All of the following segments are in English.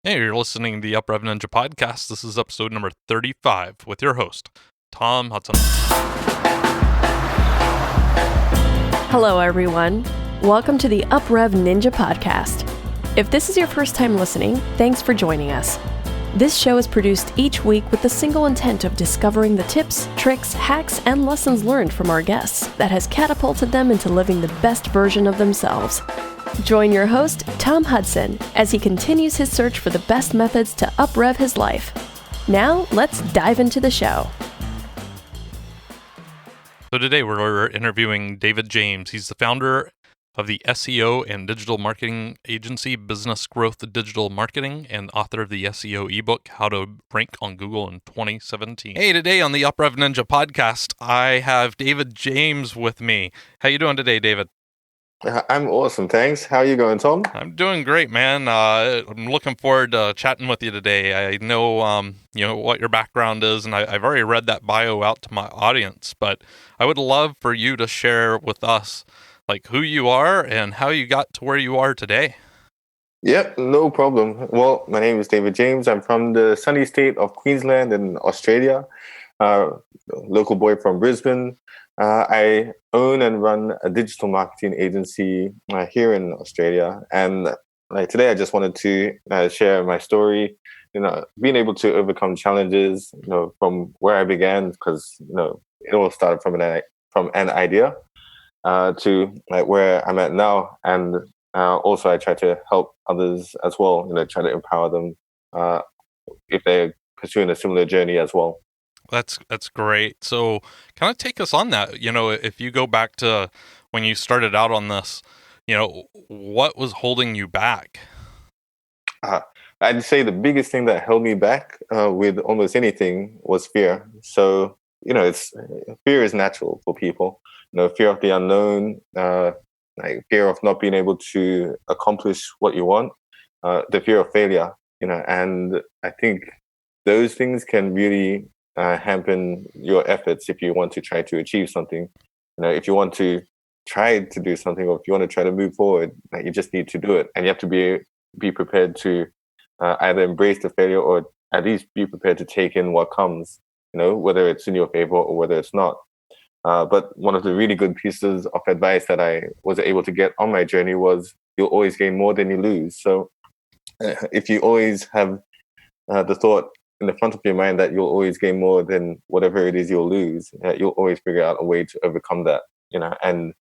Hey, you're listening to the Up Rev Ninja podcast. This is episode number 35 with your host, Tom Hudson. Hello, everyone. Welcome to the Up Rev Ninja podcast. If this is your first time listening, thanks for joining us. This show is produced each week with the single intent of discovering the tips, tricks, hacks, and lessons learned from our guests that has catapulted them into living the best version of themselves. Join your host, Tom Hudson, as he continues his search for the best methods to up-rev his life. Now, let's dive into the show. So today we're interviewing David James. He's the founder of the SEO and digital marketing agency Business Growth Digital Marketing and author of the SEO ebook, How to Rank on Google in 2017. Hey, today on the Up Rev Ninja podcast, I have David James with me. How you doing today, David? I'm awesome, thanks. How are you going, Tom? I'm doing great, man. I'm looking forward to chatting with you today. I know, what your background is, and I've already read that bio out to my audience, but I would love for you to share with us, like, who you are and how you got to where you are today. Yep, no problem. Well, my name is David James. I'm from the sunny state of Queensland in Australia. Local boy from Brisbane. I own and run a digital marketing agency here in Australia. And today, I just wanted to share my story. Being able to overcome challenges. From where I began, because it all started from an idea to where I'm at now. And also, I try to help others as well. Try to empower them if they're pursuing a similar journey as well. That's great. So kind of take us on that. If you go back to when you started out on this, what was holding you back? I'd say the biggest thing that held me back with almost anything was fear. So, fear is natural for people. Fear of the unknown, fear of not being able to accomplish what you want, the fear of failure, and I think those things can really hamper your efforts if you want to try to achieve something. If you want to try to do something, or if you want to try to move forward, you just need to do it, and you have to be prepared to either embrace the failure or at least be prepared to take in what comes. Whether it's in your favor or whether it's not. But one of the really good pieces of advice that I was able to get on my journey was you'll always gain more than you lose. So if you always have the thought in the front of your mind that you'll always gain more than whatever it is you'll lose, you'll always figure out a way to overcome that, and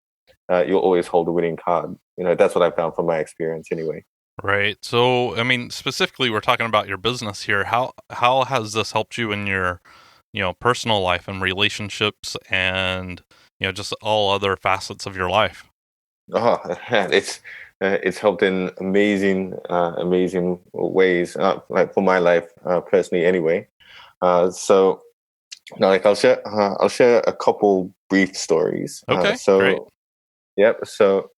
you'll always hold the winning card. That's what I found from my experience anyway. Right. So, I mean, specifically, we're talking about your business here. How has this helped you in your, personal life and relationships and, just all other facets of your life? Oh, it's helped in amazing ways, for my life personally anyway. So I'll share a couple brief stories. Okay. Great. Yep. So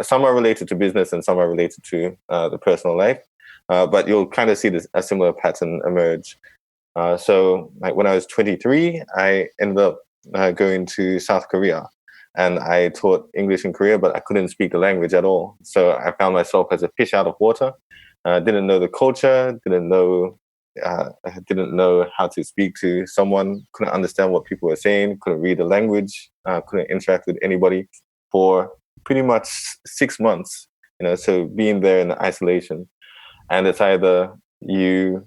some are related to business and some are related to the personal life, but you'll kind of see a similar pattern emerge. So when I was 23, I ended up going to South Korea. And I taught English in Korea, but I couldn't speak the language at all. So I found myself as a fish out of water. Didn't know the culture, didn't know how to speak to someone, couldn't understand what people were saying, couldn't read the language, couldn't interact with anybody for pretty much 6 months. So being there in isolation, and it's either you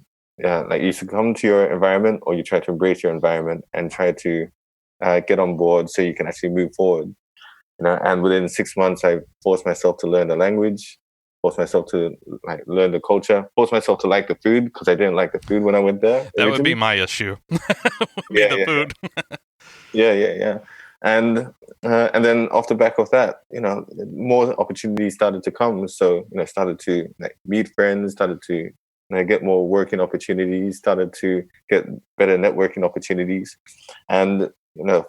succumb to your environment or you try to embrace your environment and try to get on board so you can actually move forward. And within 6 months, I forced myself to learn the language, forced myself to learn the culture, forced myself to like the food because I didn't like the food when I went there. That would be my issue. The food. Yeah. And then off the back of that, more opportunities started to come. So started to meet friends, started to get more working opportunities, started to get better networking opportunities, and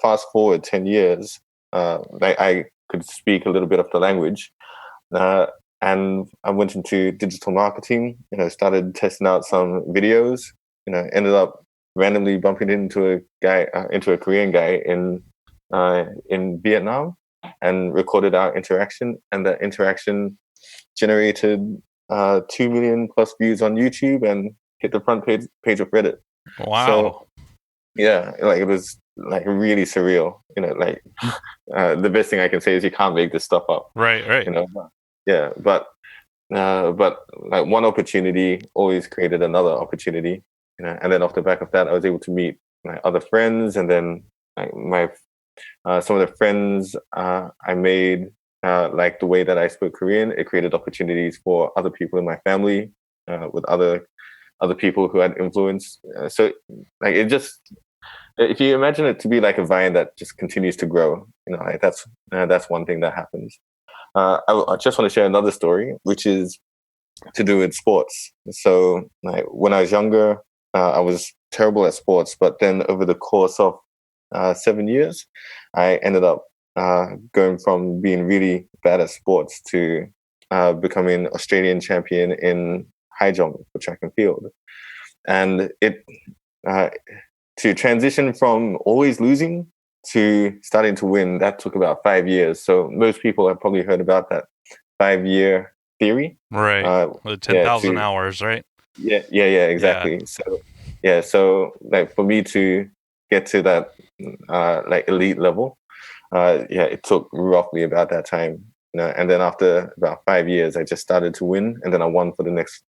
fast forward 10 years, I could speak a little bit of the language, and I went into digital marketing. Started testing out some videos. Ended up randomly bumping into a Korean guy in Vietnam, and recorded our interaction. And that interaction generated 2 million plus views on YouTube and hit the front page of Reddit. Wow. So yeah, like it was like really surreal. Like the best thing I can say is you can't make this stuff up. Right. Yeah, but like one opportunity always created another opportunity. And then off the back of that, I was able to meet my other friends, and then like some of the friends I made, like the way that I spoke Korean, it created opportunities for other people in my family, with other people who had influence. So like it just, if you imagine it to be like a vine that just continues to grow, like that's one thing that happens. I just want to share another story, which is to do with sports. So like when I was younger, I was terrible at sports, but then over the course of 7 years, I ended up going from being really bad at sports to becoming Australian champion in high jump for track and field. And it to transition from always losing to starting to win, that took about 5 years. So most people have probably heard about that 5-year theory. Right. The 10,000 hours, right? Yeah, exactly. Yeah. So like for me to get to that like elite level, it took roughly about that time. And then after about 5 years, I just started to win, and then I won for the next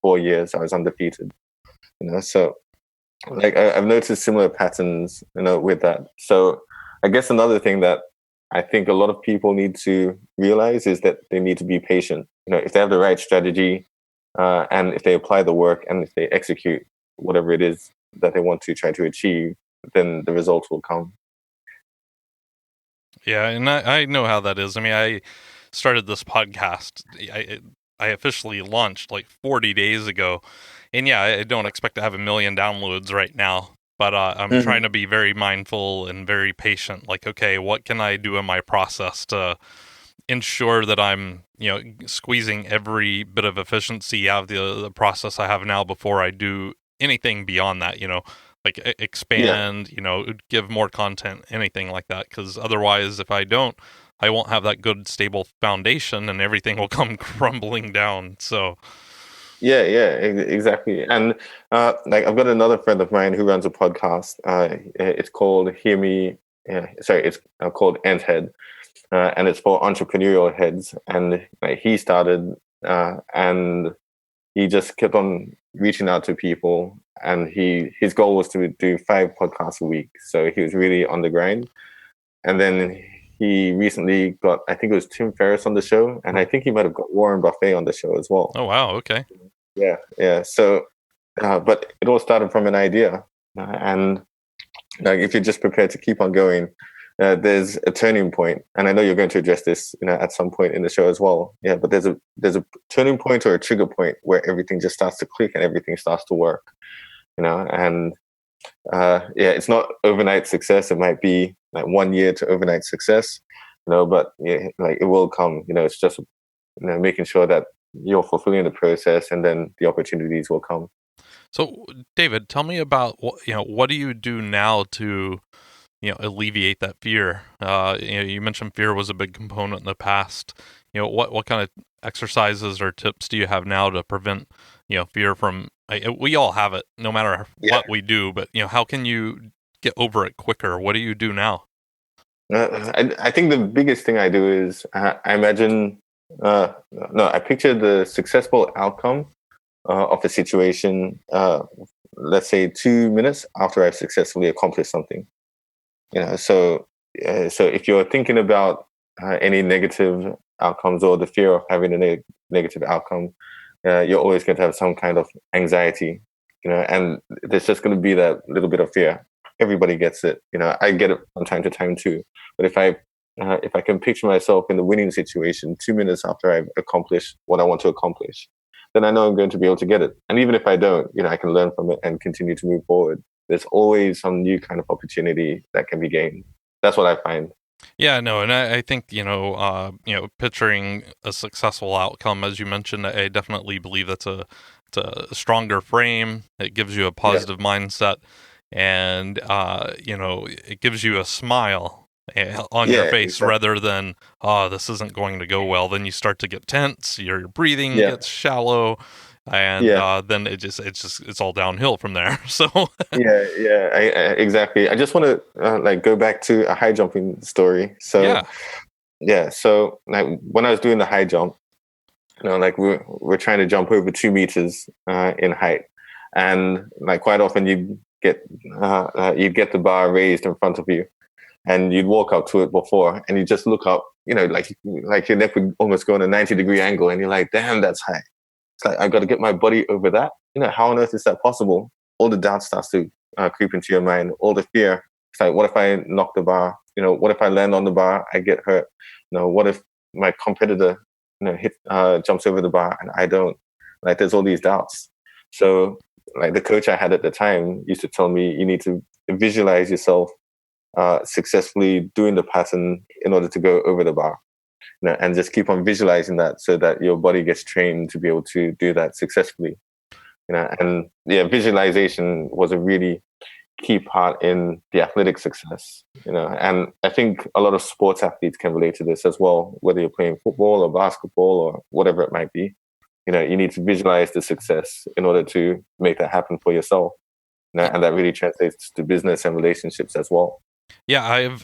4 years. I was undefeated. So like I've noticed similar patterns, with that. So I guess another thing that I think a lot of people need to realize is that they need to be patient. If they have the right strategy, and if they apply the work, and if they execute whatever it is that they want to try to achieve, then the results will come. Yeah, and I know how that is. I mean, I started this podcast. I officially launched like 40 days ago. And yeah, I don't expect to have 1 million downloads right now. But I'm trying to be very mindful and very patient. Like, okay, what can I do in my process to ensure that I'm, squeezing every bit of efficiency out of the process I have now before I do anything beyond that, like expand, give more content, anything like that. Because otherwise, if I don't, I won't have that good, stable foundation, and everything will come crumbling down. So, yeah, exactly. And like I've got another friend of mine who runs a podcast. It's called Hear Me. It's called Ant Head, and it's for entrepreneurial heads. And like he started, and he just kept on reaching out to people, and his goal was to do 5 podcasts a week. So he was really on the grind. And then he recently got, I think it was Tim Ferriss on the show, and I think he might have got Warren Buffett on the show as well. Oh wow, okay. Yeah. So, but it all started from an idea, and like if you're just prepared to keep on going, there's a turning point. And I know you're going to address this, at some point in the show as well. Yeah, but there's a turning point or a trigger point where everything just starts to click and everything starts to work. And it's not overnight success. It might be like 1 year to overnight success, but like it will come. It's just making sure that you're fulfilling the process, and then the opportunities will come. So, David, tell me about what do you do now to alleviate that fear? You mentioned fear was a big component in the past. What kind of exercises or tips do you have now to prevent fear from? We all have it, no matter what we do. But how can you get over it quicker? What do you do now? I think the biggest thing I do is I imagine. I picture the successful outcome of a situation. Let's say 2 minutes after I've successfully accomplished something. So if you're thinking about any negative outcomes or the fear of having a negative outcome, you're always going to have some kind of anxiety. And there's just going to be that little bit of fear. Everybody gets it. I get it from time to time too. But if I can picture myself in the winning situation 2 minutes after I've accomplished what I want to accomplish, then I know I'm going to be able to get it. And even if I don't, I can learn from it and continue to move forward. There's always some new kind of opportunity that can be gained. That's what I find. Yeah, no, and I think, picturing a successful outcome, as you mentioned, I definitely believe it's a stronger frame. It gives you a positive mindset, and, it gives you a smile on your Yeah, face exactly. rather than, oh, this isn't going to go well. Then you start to get tense, your breathing Yeah, gets shallow, and yeah, then it's all downhill from there. So yeah. Exactly. I just want to like go back to a high jumping story. So yeah, yeah, so like when I was doing the high jump, like we're trying to jump over 2 meters in height, and like quite often you'd get the bar raised in front of you, and you'd walk up to it before, and you just look up, like your neck would almost go on a 90-degree angle, and you're like, damn, that's high. It's like I got to get my body over that. How on earth is that possible? All the doubt starts to creep into your mind. All the fear. It's like, what if I knock the bar? What if I land on the bar? I get hurt. What if my competitor, jumps over the bar and I don't? Like, there's all these doubts. So, like the coach I had at the time used to tell me, you need to visualize yourself successfully doing the pattern in order to go over the bar. And just keep on visualizing that so that your body gets trained to be able to do that successfully. And yeah, visualization was a really key part in the athletic success. And I think a lot of sports athletes can relate to this as well, whether you're playing football or basketball or whatever it might be. You need to visualize the success in order to make that happen for yourself. And that really translates to business and relationships as well. yeah,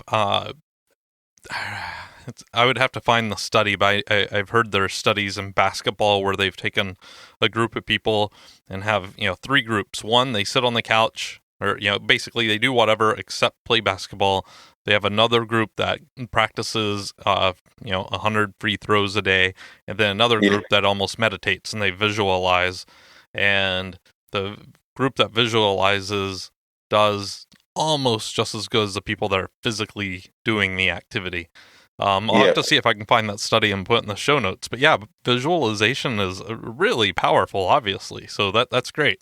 I would have to find the study, but I've heard there are studies in basketball where they've taken a group of people and have, 3 groups. One, they sit on the couch, or, basically they do whatever except play basketball. They have another group that practices, 100 free throws a day, and then another group that almost meditates and they visualize. And the group that visualizes does almost just as good as the people that are physically doing the activity. I'll have to see if I can find that study and put it in the show notes. But yeah, visualization is really powerful, obviously. So that's great.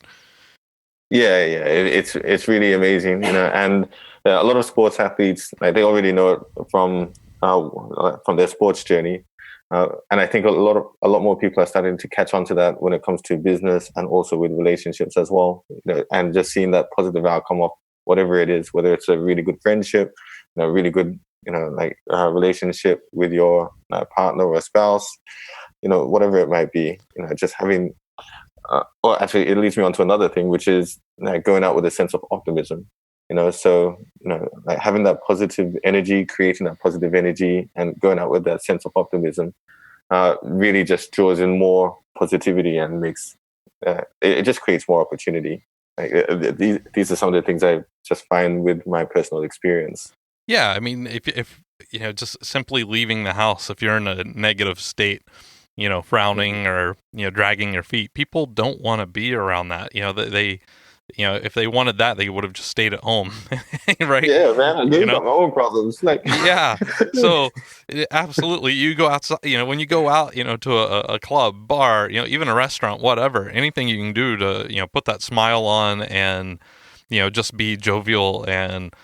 Yeah, it's really amazing, and a lot of sports athletes, like, they already know it from their sports journey, and I think a lot more people are starting to catch on to that when it comes to business and also with relationships as well, and just seeing that positive outcome of whatever it is, whether it's a really good friendship, really good relationship with your partner or a spouse, whatever it might be, just having. Or actually, it leads me on to another thing, which is going out with a sense of optimism. So like having that positive energy, creating that positive energy, and going out with that sense of optimism really just draws in more positivity and makes it just creates more opportunity. Like, these are some of the things I just find with my personal experience. Yeah, I mean, if just simply leaving the house, if you're in a negative state, frowning or, dragging your feet, people don't want to be around that. They if they wanted that, they would have just stayed at home. Right? Yeah, man, I got my own problems. Like, yeah. So absolutely, you go outside, when you go out, to a club, bar, even a restaurant, whatever, anything you can do to, put that smile on and, just be jovial and,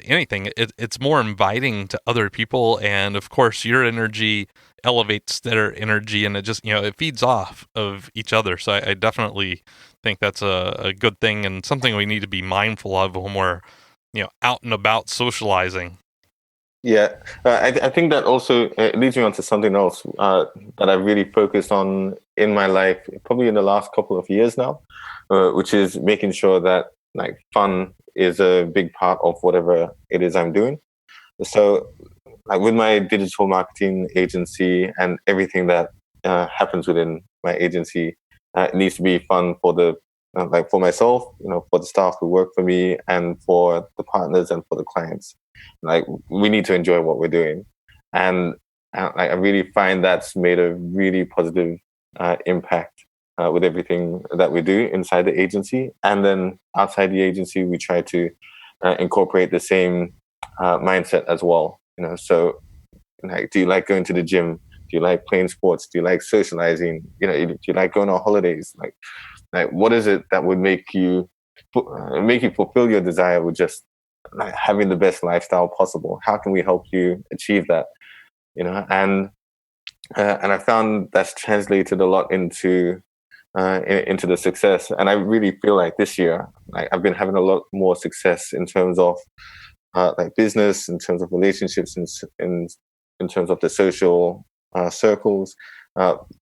anything, it's more inviting to other people. And of course, your energy elevates their energy, and it just, it feeds off of each other. So I definitely think that's a good thing and something we need to be mindful of when we're, out and about socializing. Yeah, I think that also leads me on to something else that I've really focused on in my life, probably in the last couple of years now, which is making sure that like fun is a big part of whatever it is I'm doing. So, like with my digital marketing agency and everything that happens within my agency, it needs to be fun for the like for myself, for the staff who work for me, and for the partners and for the clients. Like, we need to enjoy what we're doing, and I really find that's made a really positive impact with everything that we do inside the agency, and then outside the agency, we try to incorporate the same mindset as well. So like, do you like going to the gym? Do you like playing sports? Do you like socializing? Do you like going on holidays? Like what is it that would make you fulfill your desire with just like having the best lifestyle possible? How can we help you achieve that? And I found that's translated a lot into the success. And I really feel like this year, like, I've been having a lot more success in terms of like business, in terms of relationships, in terms of the social circles,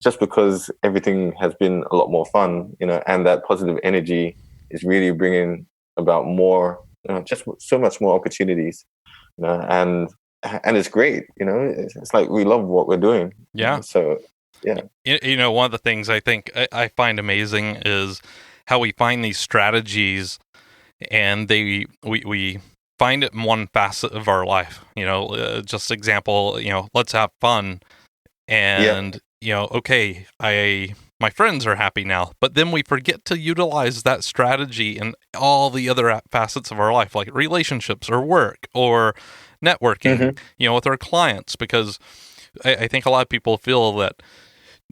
just because everything has been a lot more fun, and that positive energy is really bringing about more, just so much more opportunities, and it's great, it's like we love what we're doing. Yeah. So, yeah. One of the things I think I find amazing is how we find these strategies, and we find it in one facet of our life. Just example, let's have fun, and okay, my friends are happy now, but then we forget to utilize that strategy in all the other facets of our life, like relationships or work or networking, with our clients, because I think a lot of people feel that,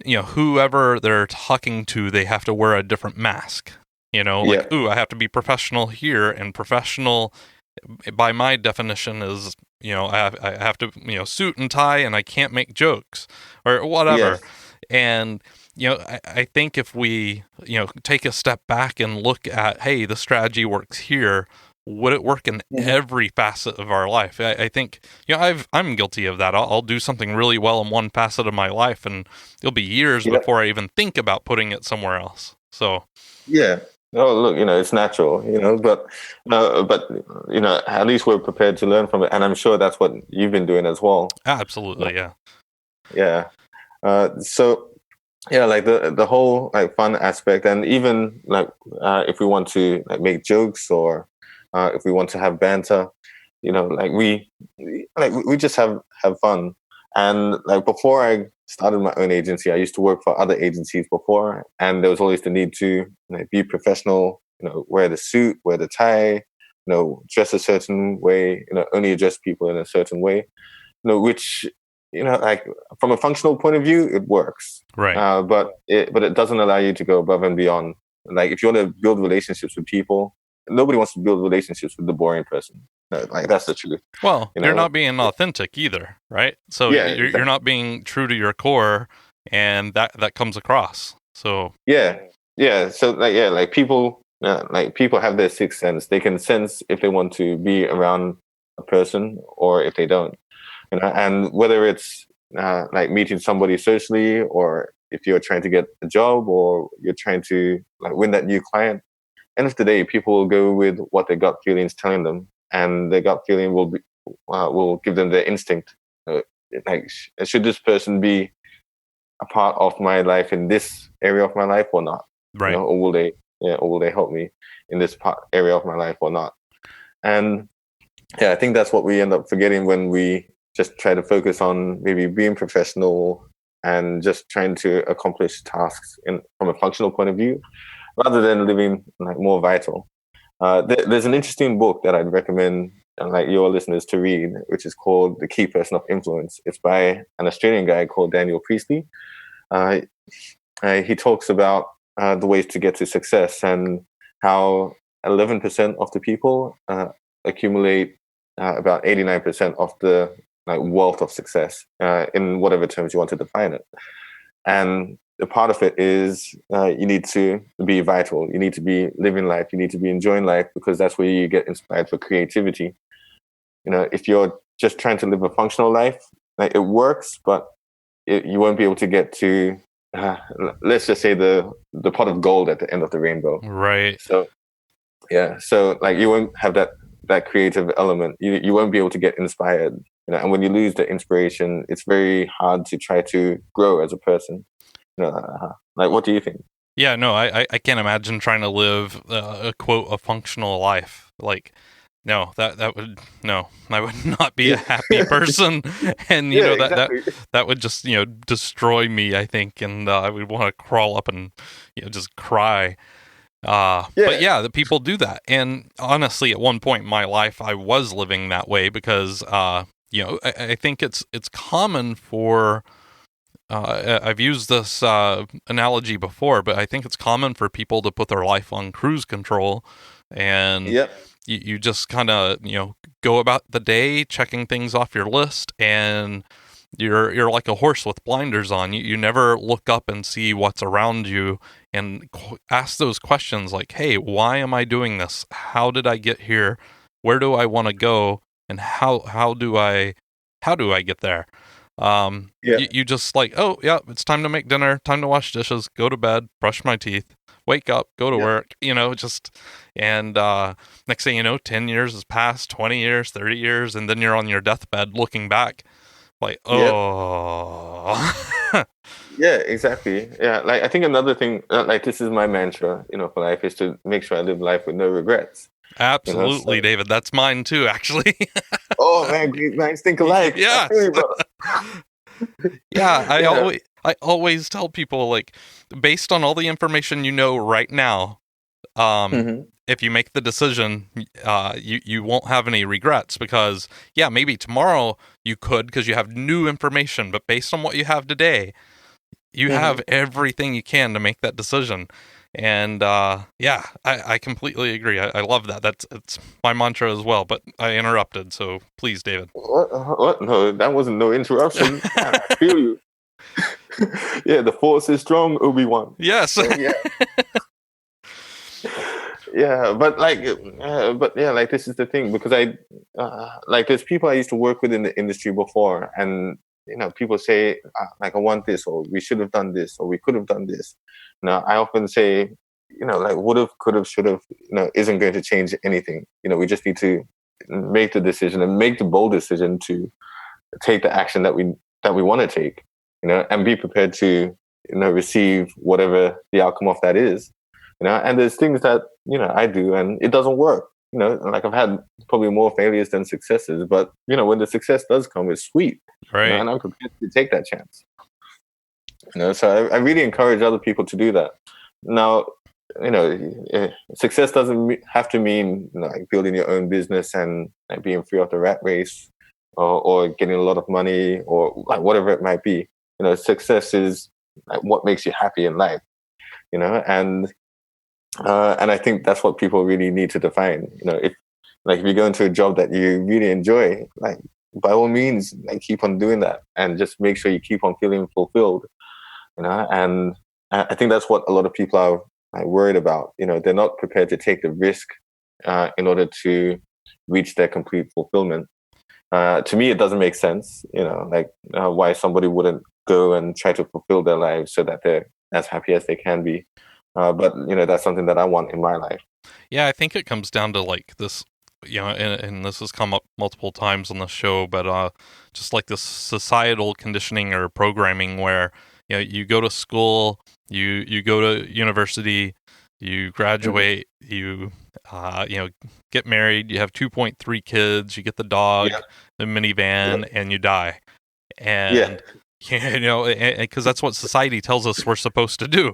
whoever they're talking to, they have to wear a different mask, ooh, I have to be professional here, and professional by my definition is, I have to, suit and tie, and I can't make jokes or whatever. Yes. And, I think if we, take a step back and look at, hey, the strategy works here, would it work in every facet of our life? I think, I'm guilty of that. I'll do something really well in one facet of my life, and it'll be years before I even think about putting it somewhere else. So, yeah. Oh, look, it's natural, but at least we're prepared to learn from it. And I'm sure that's what you've been doing as well. Absolutely. Yeah. Yeah. So, yeah, like the whole like fun aspect, and even like if we want to like make jokes, or if we want to have banter, like we just have fun. And like before I started my own agency, I used to work for other agencies before, and there was always the need to be professional, wear the suit, wear the tie, dress a certain way, only address people in a certain way, which, like from a functional point of view, it works. Right. But it doesn't allow you to go above and beyond. Like if you want to build relationships with people, nobody wants to build relationships with the boring person. Like that's the truth. Well, you're not being authentic either, right? So you're not being true to your core, and that comes across. So yeah. So like people have their sixth sense. They can sense if they want to be around a person or if they don't. And whether it's like meeting somebody socially, or if you're trying to get a job, or you're trying to like win that new client, end of the day, people will go with what their gut feeling is telling them, and their gut feeling will give them their instinct. Like, should this person be a part of my life in this area of my life or not? Right. Or will they help me in this area of my life or not? And I think that's what we end up forgetting when we just try to focus on maybe being professional and just trying to accomplish tasks from a functional point of view, rather than living like more vital. There's an interesting book that I'd recommend like your listeners to read, which is called The Key Person of Influence. It's by an Australian guy called Daniel Priestley. He talks about the ways to get to success, and how 11% of the people accumulate about 89% of the like wealth of success, in whatever terms you want to define it. And the part of it is you need to be vital. You need to be living life. You need to be enjoying life, because that's where you get inspired for creativity. If you're just trying to live a functional life, like it works, but you won't be able to get to, let's just say the pot of gold at the end of the rainbow. Right. So, so like you won't have that creative element. You won't be able to get inspired. And when you lose the inspiration, it's very hard to try to grow as a person. Like, what do you think? Yeah, no, I can't imagine trying to live a functional life. Like, no, that would I would not be a happy person, and exactly. that would just destroy me, I think, and I would want to crawl up and just cry. But the people do that, and honestly, at one point in my life, I was living that way, because I think it's common for. I've used this analogy before, but I think it's common for people to put their life on cruise control, and you just kind of go about the day checking things off your list, and you're like a horse with blinders on. You never look up and see what's around you, and ask those questions like, hey, why am I doing this? How did I get here? Where do I want to go? and how do I get there? Yeah. You just like, oh yeah, it's time to make dinner, time to wash dishes, go to bed, brush my teeth, wake up, go to Yeah. work, just, and next thing you know, 10 years has passed, 20 years, 30 years, and then you're on your deathbed looking back like, Yep. oh. Yeah, exactly. Yeah, like I think another thing, like this is my mantra, for life, is to make sure I live life with no regrets. Absolutely, So, David. That's mine too, actually. oh man, great minds think alike. I Yes. feel you, brother. Yeah, Yeah. I always tell people, like, based on all the information you know right now, Mhm. if you make the decision, you won't have any regrets, because yeah, maybe tomorrow you could because you have new information, but based on what you have today, you have Mhm. everything you can to make that decision. And yeah, I completely agree. I love that. It's my mantra as well. But I interrupted, so please, David. What? No, that wasn't no interruption. Man, I feel you. Yeah, the force is strong, Obi-Wan. Yes. So yeah. Yeah, but yeah, like this is the thing, because like there's people I used to work with in the industry before, and people say like, I want this, or we should have done this, or we could have done this. I often say, like, would have, could have, should have, isn't going to change anything. We just need to make the decision, and make the bold decision to take the action that we want to take, and be prepared to receive whatever the outcome of that is. And there's things that I do and it doesn't work. Like I've had probably more failures than successes, but when the success does come, it's sweet. Right. And I'm prepared to take that chance. So I really encourage other people to do that. Now, success doesn't have to mean like building your own business and like being free of the rat race, or getting a lot of money, or like whatever it might be. Success is like what makes you happy in life. And I think that's what people really need to define. If you go into a job that you really enjoy, like by all means, like keep on doing that, and just make sure you keep on feeling fulfilled. And I think that's what a lot of people are like worried about. They're not prepared to take the risk in order to reach their complete fulfillment. To me, it doesn't make sense. Why somebody wouldn't go and try to fulfill their lives so that they're as happy as they can be. But that's something that I want in my life. Yeah, I think it comes down to like this, and this has come up multiple times on the show, but just like this societal conditioning or programming where you go to school, you go to university, you graduate, you get married, you have 2.3 kids, you get the dog, the minivan, and you die. And because that's what society tells us we're supposed to do.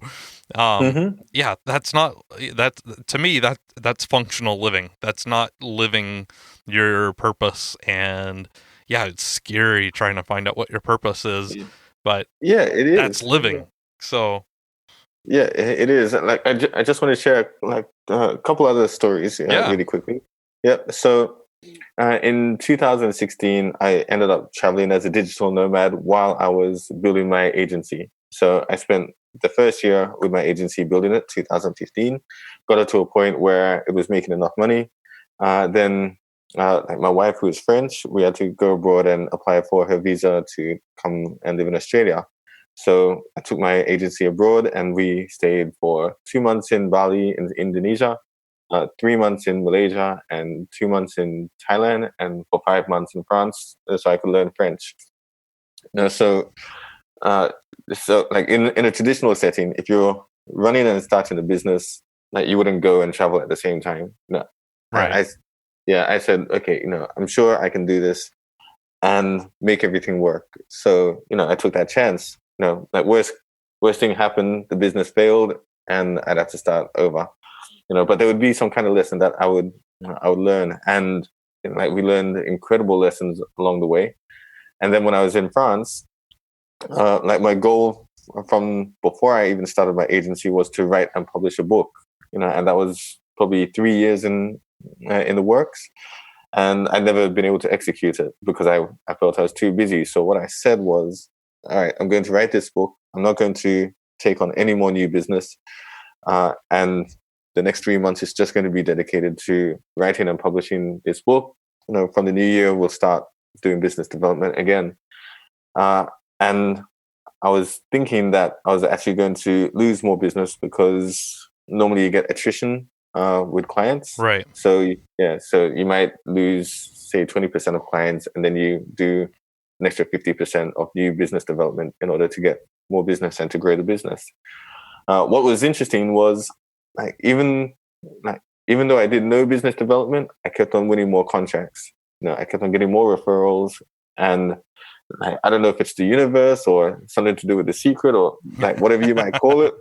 Yeah, that's not that to me. That's functional living. That's not living your purpose. And yeah, it's scary trying to find out what your purpose is. But yeah, it is. That's living. So yeah, it is. Like I just want to share like a couple other stories really quickly. Yeah. So in 2016, I ended up traveling as a digital nomad while I was building my agency. So I spent the first year with my agency building it, 2015, got it to a point where it was making enough money. Then like my wife, who is French, we had to go abroad and apply for her visa to come and live in Australia. So I took my agency abroad, and we stayed for 2 months in Bali, in Indonesia, 3 months in Malaysia, and 2 months in Thailand, and for 5 months in France, so I could learn French. So like in a traditional setting, if you're running and starting a business, like you wouldn't go and travel at the same time. No, right. I said, okay, I'm sure I can do this and make everything work. So I took that chance. Like worst thing happened, the business failed, and I'd have to start over. But there would be some kind of lesson that I would learn, and like we learned incredible lessons along the way. And then when I was in France, like my goal from before I even started my agency was to write and publish a book, and that was probably 3 years in the works, and I'd never been able to execute it because I felt I was too busy. So what I said was, all right, I'm going to write this book. I'm not going to take on any more new business, and the next 3 months is just going to be dedicated to writing and publishing this book. from the new year, we'll start doing business development again. And I was thinking that I was actually going to lose more business because normally you get attrition with clients. Right. So you might lose, say, 20% of clients, and then you do an extra 50% of new business development in order to get more business and to grow the business. What was interesting was even though I did no business development, I kept on winning more contracts. I kept on getting more referrals, and I don't know if it's the universe or something to do with the secret or whatever you might call it,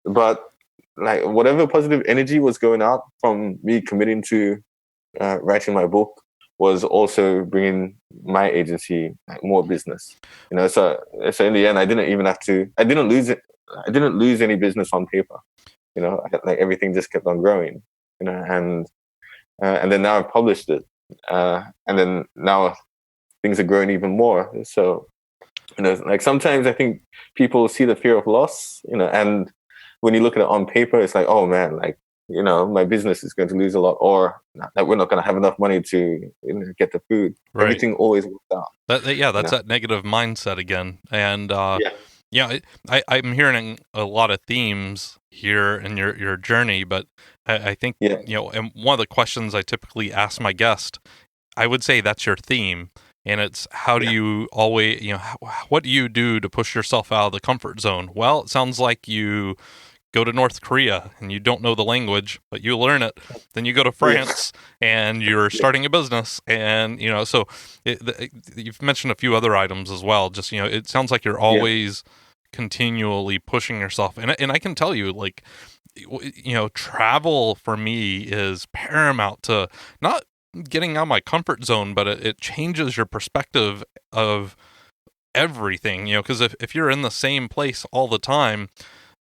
but whatever positive energy was going out from me committing to writing my book was also bringing my agency more business. So in the end, I didn't lose it. I didn't lose any business on paper. Everything just kept on growing. And then now I've published it, and then now things are growing even more. So, sometimes I think people see the fear of loss, and when you look at it on paper, it's like, oh man, my business is going to lose a lot, or we're not going to have enough money to get the food. Right. Everything always works out. That's that negative mindset again. And I'm hearing a lot of themes here in your journey, but I think, and one of the questions I typically ask my guest, I would say that's your theme. And it's how do you always, what do you do to push yourself out of the comfort zone? Well, it sounds like you go to North Korea and you don't know the language, but you learn it. Then you go to France and you're starting a business. And, so you've mentioned a few other items as well. Just, it sounds like you're always continually pushing yourself. And I can tell you, travel for me is paramount to not getting out of my comfort zone, but it changes your perspective of everything, because if you're in the same place all the time,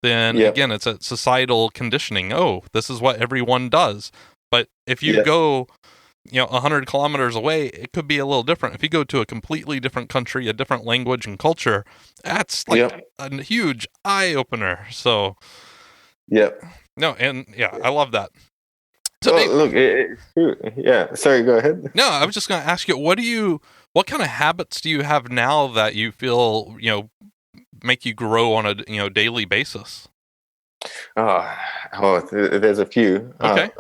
then again, it's a societal conditioning. Oh, this is what everyone does. But if you go, 100 kilometers away, it could be a little different. If you go to a completely different country, a different language and culture, that's a huge eye opener. So, I love that. So sorry, go ahead. No, I was just going to ask you, what kind of habits do you have now that you feel, make you grow on a, daily basis? There's a few. Okay.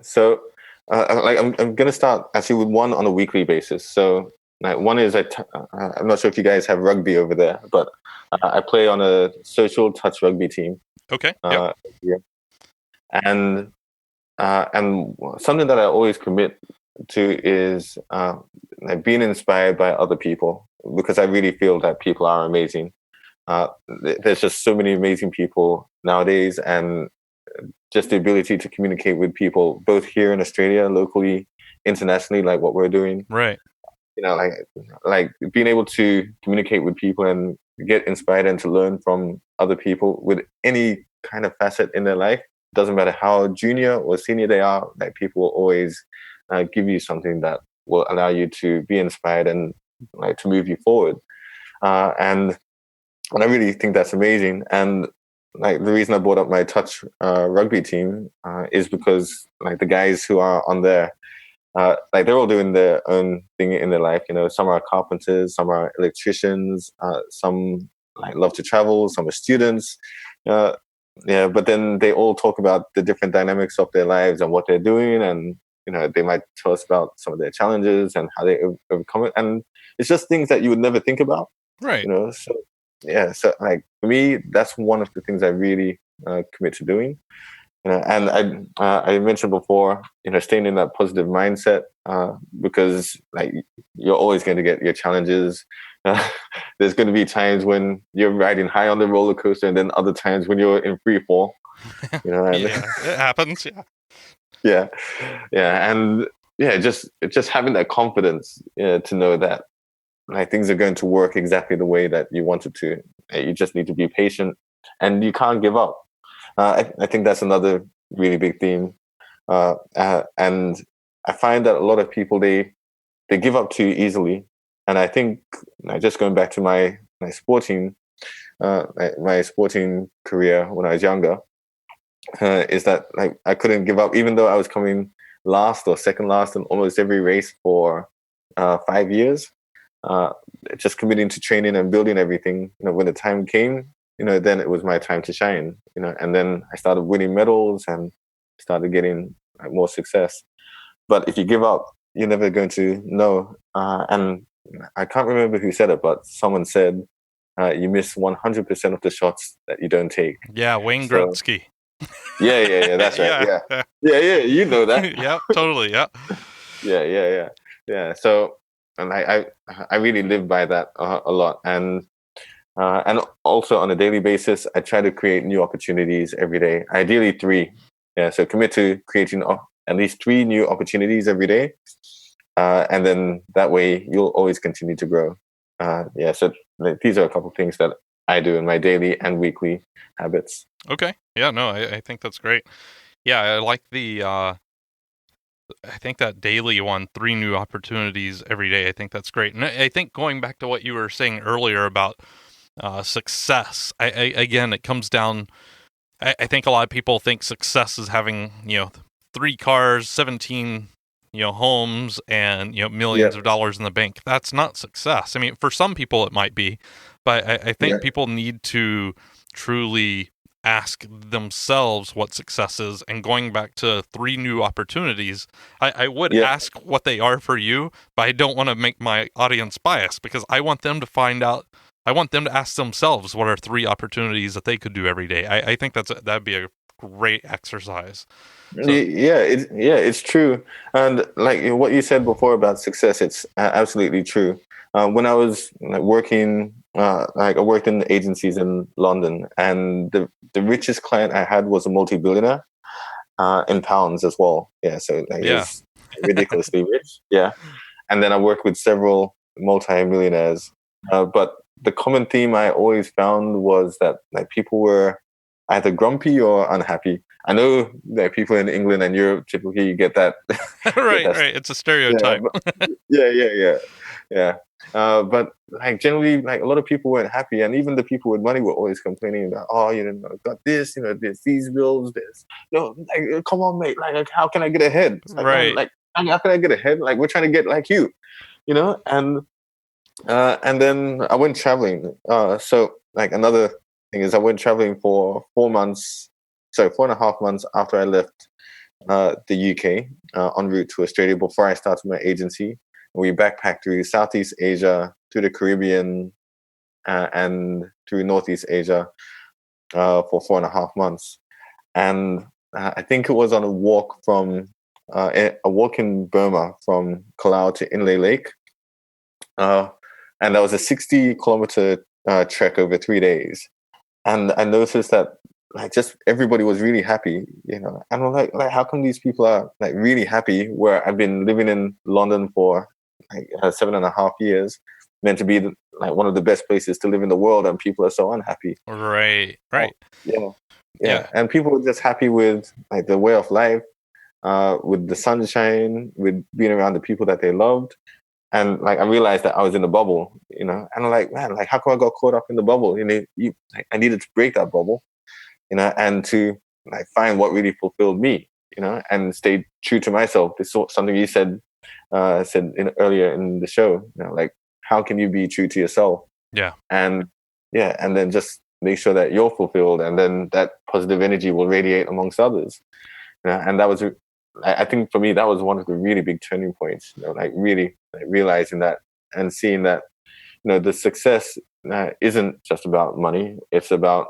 So, I'm going to start actually with one on a weekly basis. So, one is I'm not sure if you guys have rugby over there, but I play on a social touch rugby team. Okay. And something that I always commit to is being inspired by other people, because I really feel that people are amazing. There's just so many amazing people nowadays, and just the ability to communicate with people, both here in Australia, locally, internationally, like what we're doing. Right. Like being able to communicate with people and get inspired and to learn from other people with any kind of facet in their life. Doesn't matter how junior or senior they are, people will always give you something that will allow you to be inspired and to move you forward. And I really think that's amazing. And the reason I brought up my touch rugby team is because the guys who are on there, they're all doing their own thing in their life. Some are carpenters, some are electricians, some love to travel, some are students. But then they all talk about the different dynamics of their lives and what they're doing, and they might tell us about some of their challenges and how they overcome it. And it's just things that you would never think about, right? So for me, that's one of the things I really commit to doing. And I mentioned before, staying in that positive mindset, because you're always going to get your challenges. There's going to be times when you're riding high on the roller coaster, and then other times when you're in free fall. It happens. And just having that confidence to know that things are going to work exactly the way that you want it to. You just need to be patient, and you can't give up. I think that's another really big theme, and I find that a lot of people they give up too easily. And I think, just going back to my sporting career when I was younger, is that I couldn't give up, even though I was coming last or second last in almost every race for 5 years. Just committing to training and building everything. When the time came, then it was my time to shine. And then I started winning medals and started getting more success. But if you give up, you're never going to know. And I can't remember who said it, but someone said, you miss 100% of the shots that you don't take. Yeah, Wayne Gretzky. Yeah, that's right. Yeah, you know that. Yeah, totally. Yeah. Yeah. So, and I really live by that a lot, and also on a daily basis, I try to create new opportunities every day. Ideally 3. Yeah, so commit to creating at least 3 new opportunities every day, and then that way you'll always continue to grow. So these are a couple of things that I do in my daily and weekly habits. Okay. Yeah, no, I think that's great. Yeah, I like I think that daily one, 3 new opportunities every day. I think that's great. And I think going back to what you were saying earlier about success, again, it comes down, I think a lot of people think success is having, 3 cars, 17, homes, and, millions of dollars in the bank. That's not success. I mean, for some people it might be, but I think people need to truly ask themselves what success is. And going back to 3 new opportunities, I would ask what they are for you, but I don't want to make my audience biased, because I want them to find out. I want them to ask themselves what are 3 opportunities that they could do every day. I think that'd be a great exercise. So. It's true. And like what you said before about success, it's absolutely true. When I was working, I worked in agencies in London, and the richest client I had was a multi-billionaire, in pounds as well. Yeah, so he's ridiculously rich. Yeah, and then I worked with several multi-millionaires. But the common theme I always found was that people were either grumpy or unhappy. I know that people in England and Europe typically you get that. right. It's a stereotype. Yeah. But generally, a lot of people weren't happy, and even the people with money were always complaining about, got this, there's these bills, this. No, come on, mate. How can I get ahead? Right. How can I get ahead? We're trying to get like you, And then I went traveling. So another thing is I went traveling for 4.5 months after I left the UK en route to Australia before I started my agency. We backpacked through Southeast Asia, to the Caribbean, and through Northeast Asia for 4.5 months. And I think it was on a walk in Burma from Kalau to Inle Lake. And that was a 60-kilometer trek over 3 days. And I noticed that just everybody was really happy, And I'm like, how come these people are really happy where I've been living in London for 7.5 years, meant to be one of the best places to live in the world, and people are so unhappy. Right. Yeah. And people were just happy with the way of life, with the sunshine, with being around the people that they loved. And I realized that I was in a bubble, and I'm like, man, how come I got caught up in the bubble? I needed to break that bubble, and to find what really fulfilled me, and stay true to myself. This is something you said earlier in the show. How can you be true to yourself? Yeah. And then just make sure that you're fulfilled, and then that positive energy will radiate amongst others. And that was, I think for me, that was one of the really big turning points. Really realizing that and seeing that, the success isn't just about money. It's about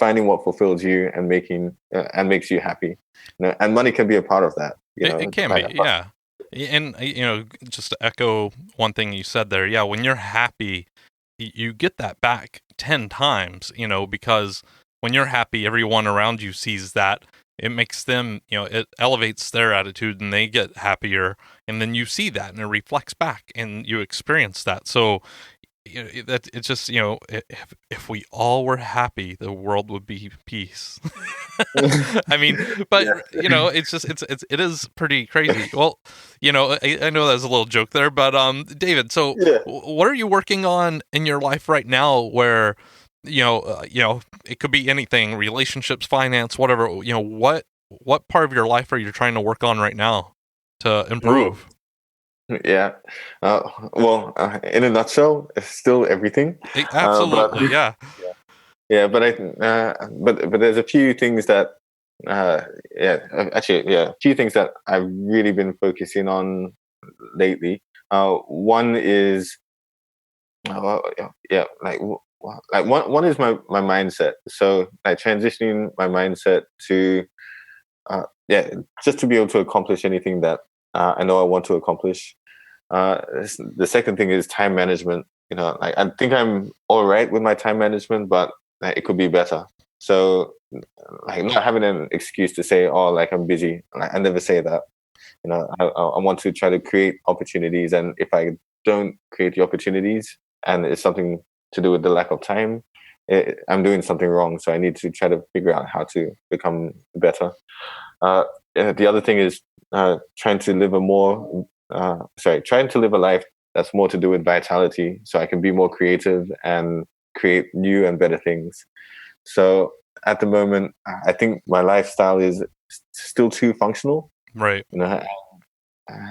finding what fulfills you and making and makes you happy. And money can be a part of that. It can be, yeah. And just to echo one thing you said there, yeah, when you're happy, you get that back 10 times. Because when you're happy, everyone around you sees that. It makes them, it elevates their attitude, and they get happier. And then you see that, and it reflects back, and you experience that. So it's just, if we all were happy, the world would be peace. I mean, but it's just, it is pretty crazy. Well, I know that's a little joke there, but David, so what are you working on in your life right now where, it could be anything, relationships, finance, whatever, what what part of your life are you trying to work on right now to improve? Yeah. Well, in a nutshell, it's still everything. But Absolutely, yeah. yeah, but but there's a few things that, a few things that I've really been focusing on lately. One is, one is my mindset. So like transitioning my mindset to, just to be able to accomplish anything that I know I want to accomplish. The second thing is time management. Like I think I'm all right with my time management, but like, it could be better. So, like not having an excuse to say, "Oh, like I'm busy." Like, I never say that. I want to try to create opportunities, and if I don't create the opportunities, and it's something to do with the lack of time, I'm doing something wrong. So I need to try to figure out how to become better. The other thing is trying to live trying to live a life that's more to do with vitality, so I can be more creative and create new and better things. So at the moment, I think my lifestyle is still too functional, Right.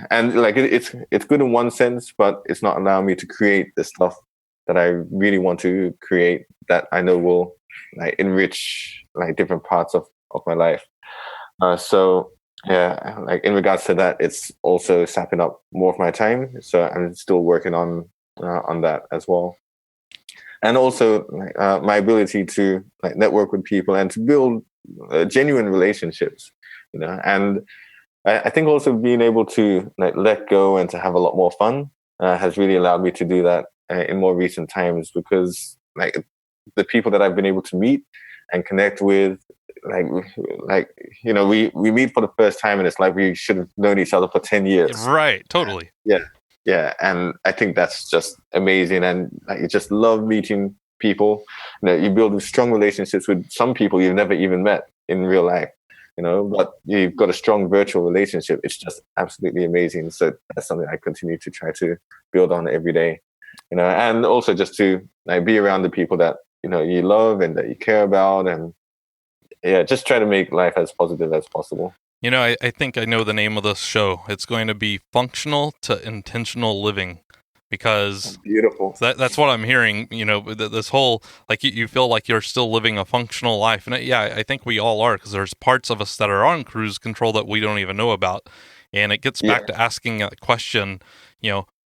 and like it's good in one sense, but it's not allowing me to create the stuff that I really want to create, that I know will like enrich like different parts of my life. So yeah, like in regards to that, it's also sapping up more of my time. So I'm still working on that as well, and also my ability to like network with people and to build genuine relationships. And I think also being able to like let go and to have a lot more fun has really allowed me to do that in more recent times, because like the people that I've been able to meet and connect with, like we meet for the first time and it's like we should have known each other for 10 years. Right, totally. Yeah, and I think that's just amazing, and like, you just love meeting people. You build strong relationships with some people you've never even met in real life, but you've got a strong virtual relationship. It's just absolutely amazing. So that's something I continue to try to build on every day, and also just to like be around the people that you love and that you care about, and just try to make life as positive as possible. I think I know the name of this show. It's going to be Functional to Intentional Living, because Beautiful. that's what I'm hearing. This whole, like, you feel like you're still living a functional life. And I think we all are, because there's parts of us that are on cruise control that we don't even know about. And it gets back to asking a question,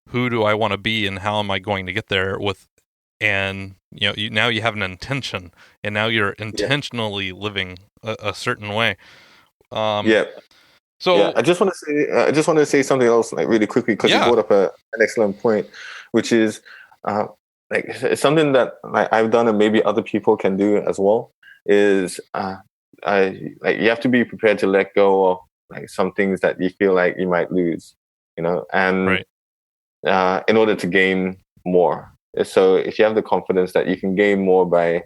who do I want to be and how am I going to get there with, and, now you have an intention, and now you're intentionally living a certain way. So I just want to say something else, like really quickly, because you brought up an excellent point, which is like it's something that like I've done and maybe other people can do as well. Is you have to be prepared to let go of like some things that you feel like you might lose, and in order to gain more. So if you have the confidence that you can gain more by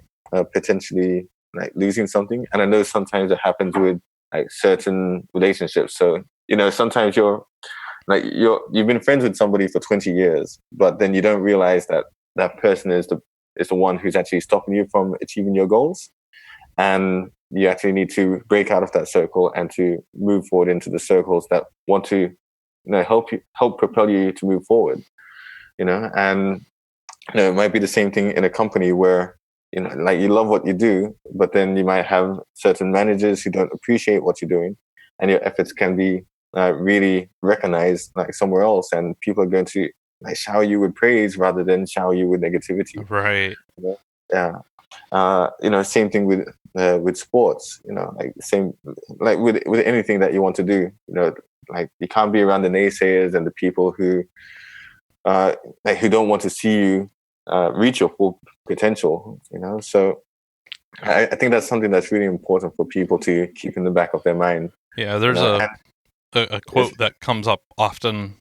potentially like losing something, and I know sometimes it happens with like certain relationships. So, sometimes you've been friends with somebody for 20 years, but then you don't realize that that person is the one who's actually stopping you from achieving your goals. And you actually need to break out of that circle and to move forward into the circles that want to, help propel you to move forward, and, it might be the same thing in a company where, like you love what you do, but then you might have certain managers who don't appreciate what you're doing, and your efforts can be really recognized like somewhere else, and people are going to like shower you with praise rather than shower you with negativity. Right. Same thing with sports. Like same like with anything that you want to do. Like you can't be around the naysayers and the people who who don't want to see you reach your full potential, so I think that's something that's really important for people to keep in the back of their mind. There's a quote that comes up often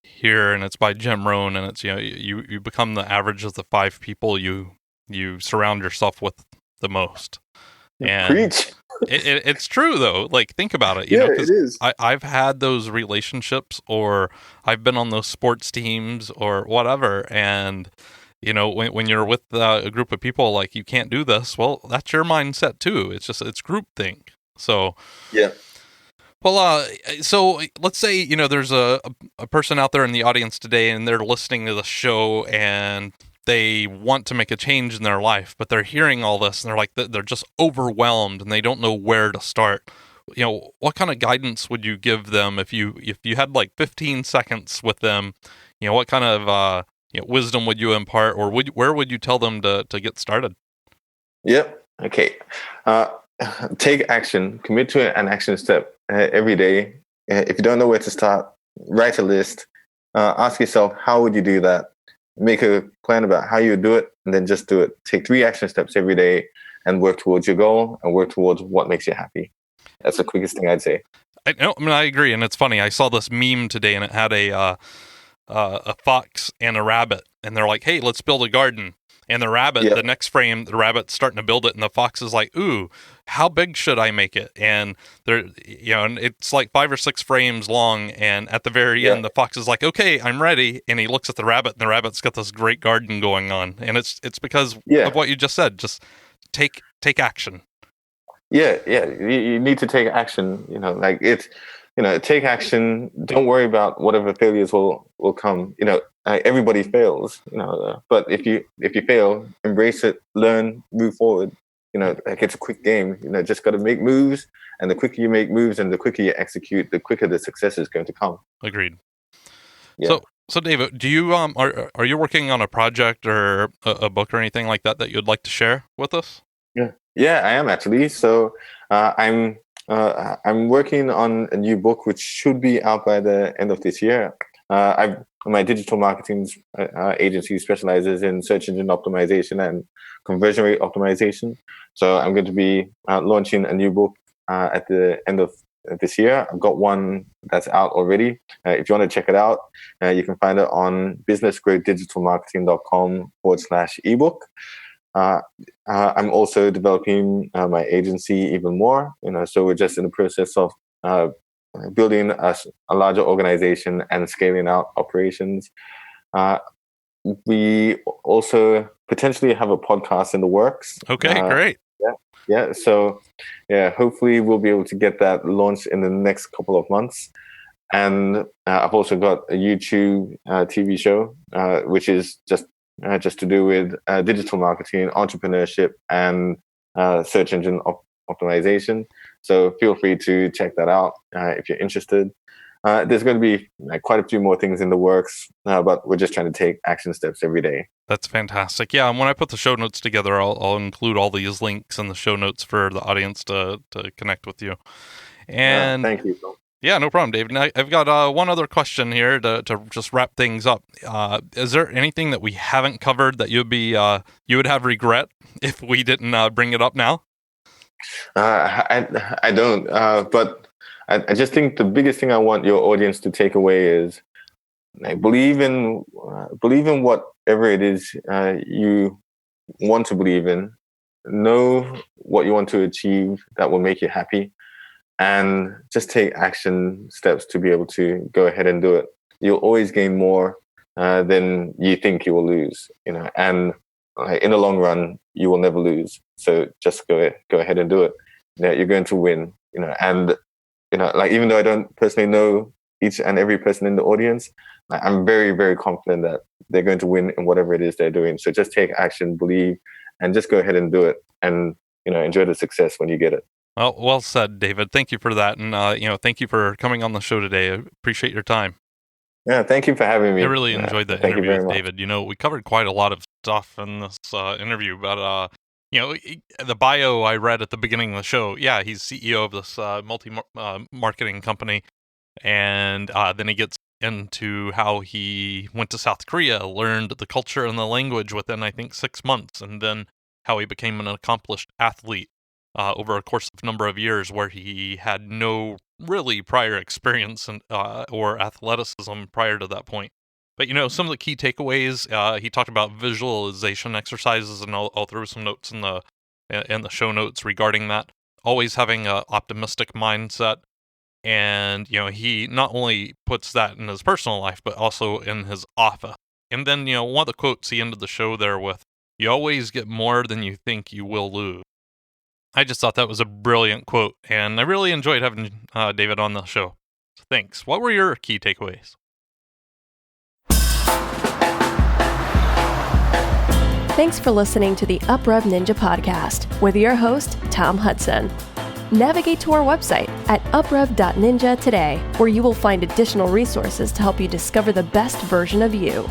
here, and it's by Jim Rohn, and it's you become the average of the 5 people you surround yourself with the most. And Preach. It's true though. Like, think about it. It is. I've had those relationships, or I've been on those sports teams or whatever, and when you're with a group of people, like, you can't do this. Well, that's your mindset too. It's groupthink. So, Yeah. well, so let's say, there's a person out there in the audience today and they're listening to the show and they want to make a change in their life, but they're hearing all this and they're like, they're just overwhelmed and they don't know where to start. What kind of guidance would you give them if you had like 15 seconds with them? What kind of wisdom would you impart, or where would you tell them to get started? Yep. Okay. Uh, Take action. Commit to an action step every day. If you don't know where to start, write a list. Ask yourself, how would you do that? Make a plan about how you do it, and then just do it. Take 3 action steps every day, and work towards your goal, and work towards what makes you happy. That's the quickest thing I'd say. I agree, and it's funny. I saw this meme today, and it had a fox and a rabbit, and they're like, "Hey, let's build a garden." And the rabbit, Yep. the next frame, the rabbit's starting to build it, and the fox is like, "Ooh, how big should I make it?" And and it's like 5 or 6 frames long, and at the very end, the fox is like, "Okay, I'm ready." And he looks at the rabbit, and the rabbit's got this great garden going on, and it's because of what you just said. Just take action. Yeah. You need to take action. Take action. Don't worry about whatever failures will come. Everybody fails. But if you fail, embrace it, learn, move forward. It's a quick game. Just got to make moves, and the quicker you make moves and the quicker you execute, the quicker the success is going to come. Agreed. Yeah. So David, do you are you working on a project or a book or anything like that you'd like to share with us? Yeah, I am actually. So I'm working on a new book which should be out by the end of this year. My digital marketing agency specializes in search engine optimization and conversion rate optimization. So I'm going to be launching a new book at the end of this year. I've got one that's out already. If you want to check it out, you can find it on businessgradedigitalmarketing.com/ebook. I'm also developing my agency even more. So we're just in the process of building a larger organization and scaling out operations. We also potentially have a podcast in the works. Okay, great. Yeah. So, hopefully we'll be able to get that launched in the next couple of months. And I've also got a YouTube TV show, which is just to do with digital marketing, entrepreneurship, and search engine optimization. So feel free to check that out if you're interested. There's going to be quite a few more things in the works, but we're just trying to take action steps every day. That's fantastic. Yeah, and when I put the show notes together, I'll include all these links in the show notes for the audience to connect with you. And thank you. Yeah, no problem, David. Now, I've got one other question here to just wrap things up. Is there anything that we haven't covered that you would have regret if we didn't bring it up now? I don't. But I just think the biggest thing I want your audience to take away is believe in whatever it is you want to believe in. Know what you want to achieve that will make you happy. And just take action steps to be able to go ahead and do it. You'll always gain more than you think you will lose, and in the long run, you will never lose. So just go ahead and do it. You're going to win, and even though I don't personally know each and every person in the audience, I'm very, very confident that they're going to win in whatever it is they're doing. So just take action, believe, and just go ahead and do it, and enjoy the success when you get it. Well said, David. Thank you for that, and thank you for coming on the show today. I appreciate your time. Yeah, thank you for having me. I really enjoyed the interview with David. We covered quite a lot of stuff in this interview, but the bio I read at the beginning of the show. Yeah, he's CEO of this multi-marketing company, and then he gets into how he went to South Korea, learned the culture and the language within, I think, 6 months, and then how he became an accomplished athlete over a course of a number of years where he had no really prior experience or athleticism prior to that point. But, some of the key takeaways, he talked about visualization exercises, and I'll throw some notes in the show notes regarding that. Always having an optimistic mindset. And, he not only puts that in his personal life, but also in his office. And then, one of the quotes he ended the show there with, "You always get more than you think you will lose." I just thought that was a brilliant quote, and I really enjoyed having David on the show. So thanks. What were your key takeaways? Thanks for listening to the UpRev Ninja podcast with your host, Tom Hudson. Navigate to our website at uprev.ninja today, where you will find additional resources to help you discover the best version of you.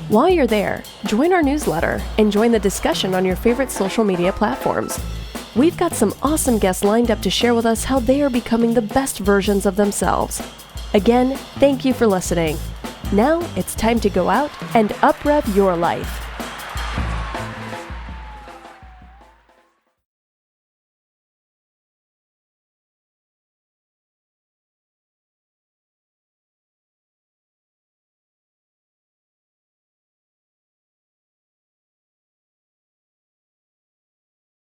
While you're there, join our newsletter and join the discussion on your favorite social media platforms. We've got some awesome guests lined up to share with us how they are becoming the best versions of themselves. Again, thank you for listening. Now it's time to go out and uprev your life.